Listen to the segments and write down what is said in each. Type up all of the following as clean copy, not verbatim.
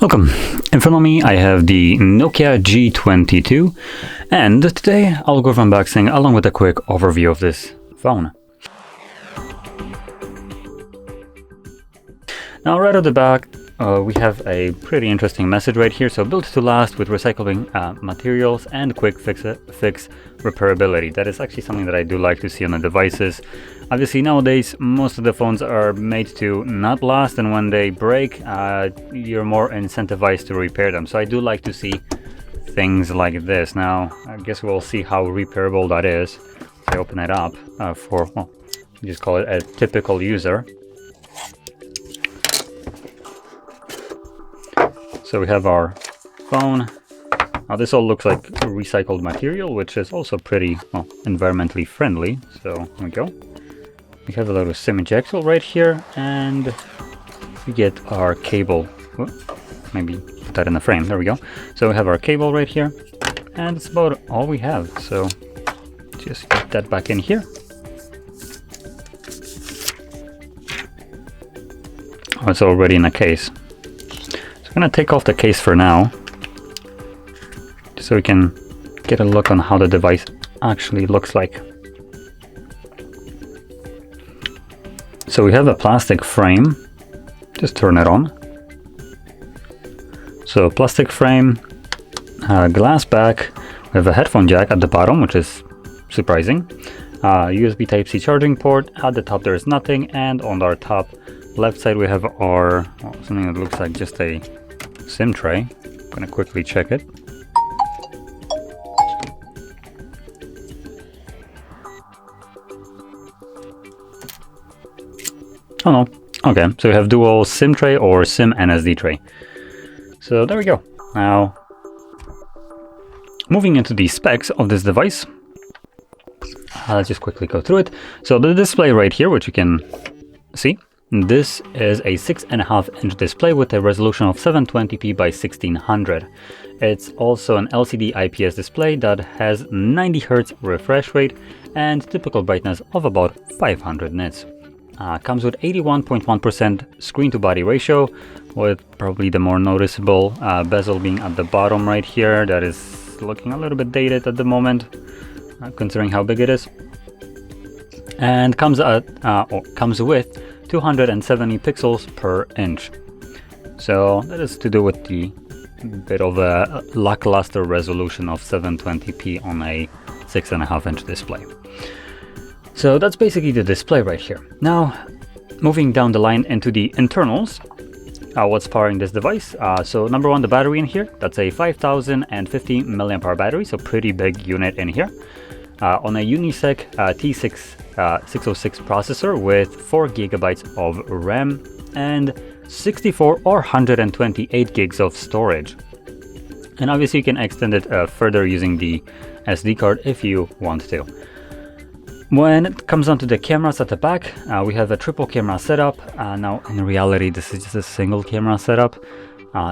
Welcome. In front of me I have the Nokia G22, and today I'll go over unboxing along with a quick overview of this phone. Now right at the back we have a pretty interesting message right here. So built to last with recycling materials and quick fix repairability. That is actually something that I do like to see on the devices. Obviously nowadays most of the phones are made to not last, and when they break you're more incentivized to repair them. So I do like to see things like this. Now I guess we'll see how repairable that is. So I open it up for, well, just call it a typical user. So we have our phone. Now this all looks like recycled material, which is also pretty, well, environmentally friendly. So there we go. We have a little SIM ejector right here, and we get our cable. Whoop, maybe put that in the frame. There we go. So we have our cable right here, and it's about all we have. So just get that back in here. Oh, it's already in a case. I'm gonna take off the case for now, so we can get a look on how the device actually looks like. So we have a plastic frame. Just turn it on. So plastic frame, glass back. We have a headphone jack at the bottom, which is surprising. USB Type-C charging port. At the top there is nothing, and on our top left side we have our, well, something that looks like just a SIM tray. I'm gonna quickly check it. Oh no. Okay, so we have dual SIM tray or SIM and SD tray. So there we go. Now, moving into the specs of this device, let's just quickly go through it. So the display right here, which you can see, this is a 6.5-inch display with a resolution of 720p by 1600. It's also an LCD IPS display that has 90 Hz refresh rate and typical brightness of about 500 nits. Comes with 81.1% screen to body ratio, with probably the more noticeable bezel being at the bottom right here. That is looking a little bit dated at the moment, considering how big it is. And comes with 270 pixels per inch. So that is to do with the bit of a lackluster resolution of 720p on a 6.5-inch display. So that's basically the display right here. Now, moving down the line into the internals, what's powering this device? So number one, the battery in here, that's a 5050 mAh battery, so pretty big unit in here. On a Unisec T606 processor with 4 GB of RAM and 64 or 128 gigs of storage. And obviously you can extend it further using the SD card if you want to. When it comes down to the cameras at the back, we have a triple camera setup. Now in reality this is just a single camera setup.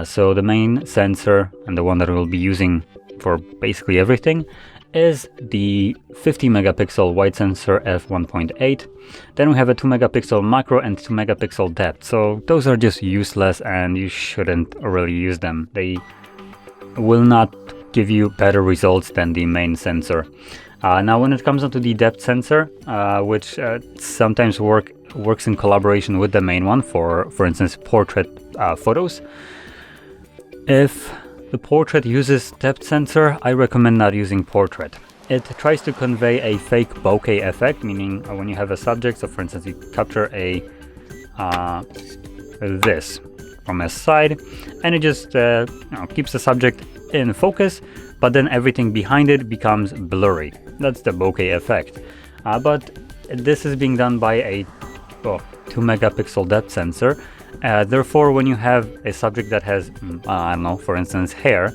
So the main sensor, and the one that we'll be using for basically everything, is the 50 megapixel wide sensor f1.8. Then we have a 2 megapixel macro and 2 megapixel depth. So those are just useless and you shouldn't really use them. They will not give you better results than the main sensor. Now when it comes onto the depth sensor, which sometimes works in collaboration with the main one for instance portrait photos. If the portrait uses depth sensor, I recommend not using portrait. It tries to convey a fake bokeh effect, meaning when you have a subject, so for instance you capture a this from a side, and it just keeps the subject in focus, but then everything behind it becomes blurry. That's the bokeh effect. But this is being done by a 2 megapixel depth sensor. Therefore, when you have a subject that has, I don't know, for instance, hair,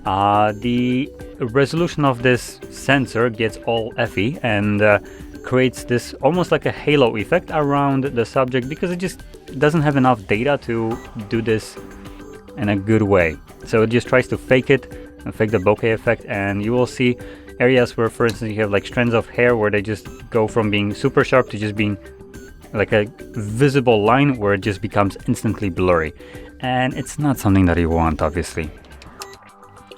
the resolution of this sensor gets all effy and creates this almost like a halo effect around the subject, because it just doesn't have enough data to do this in a good way. So it just tries to fake it and fake the bokeh effect, and you will see areas where, for instance, you have like strands of hair where they just go from being super sharp to just being like a visible line where it just becomes instantly blurry, and it's not something that you want, obviously.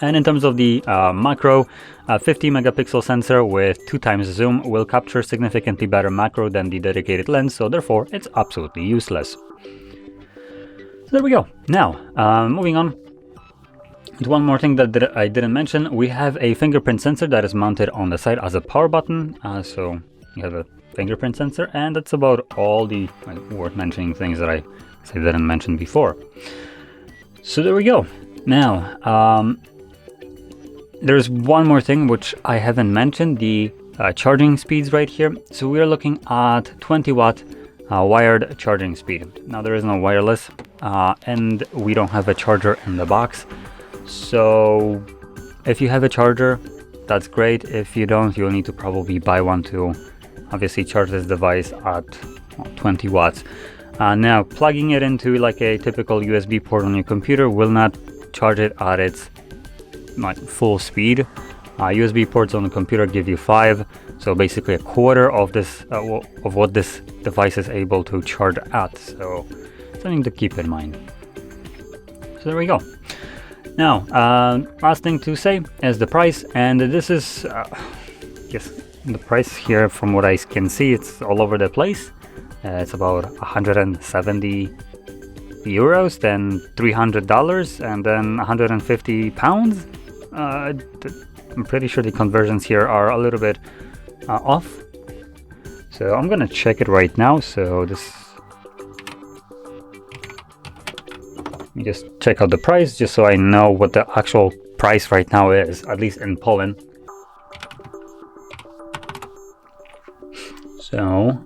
And in terms of the macro, 50 megapixel sensor with 2 times zoom will capture significantly better macro than the dedicated lens, so therefore it's absolutely useless. So there we go. Now, moving on to one more thing that I didn't mention. We have a fingerprint sensor that is mounted on the side as a power button, so you have a fingerprint sensor, and that's about all the worth mentioning things that I didn't mention before. So there we go. Now, there's one more thing which I haven't mentioned, the charging speeds right here. So we are looking at 20 watt wired charging speed. Now there is no wireless, and we don't have a charger in the box. So if you have a charger, that's great. If you don't, you'll need to probably buy one to obviously charge this device at 20 watts. Now plugging it into like a typical USB port on your computer will not charge it at its full speed. USB ports on the computer give you 5, so basically a quarter of this of what this device is able to charge at. So something to keep in mind. So there we go. Now, last thing to say is the price, and this is yes, the price here. From what I can see, it's all over the place. It's about 170 euros, then $300, and then 150 pounds. I'm pretty sure the conversions here are a little bit off, so I'm gonna check it right now. So this, let me just check out the price just so I know what the actual price right now is, at least in Poland. So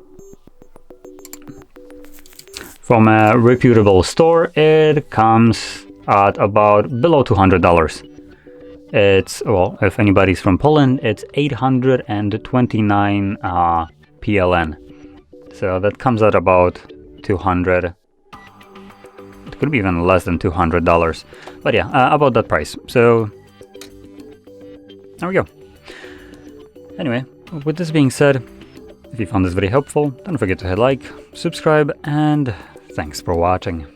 from a reputable store, it comes at about below $200. It's, well, if anybody's from Poland, it's 829 PLN. So that comes at about 200. It could be even less than $200. But yeah, about that price. So there we go. Anyway, with this being said, if you found this video helpful, don't forget to hit like, subscribe, and thanks for watching.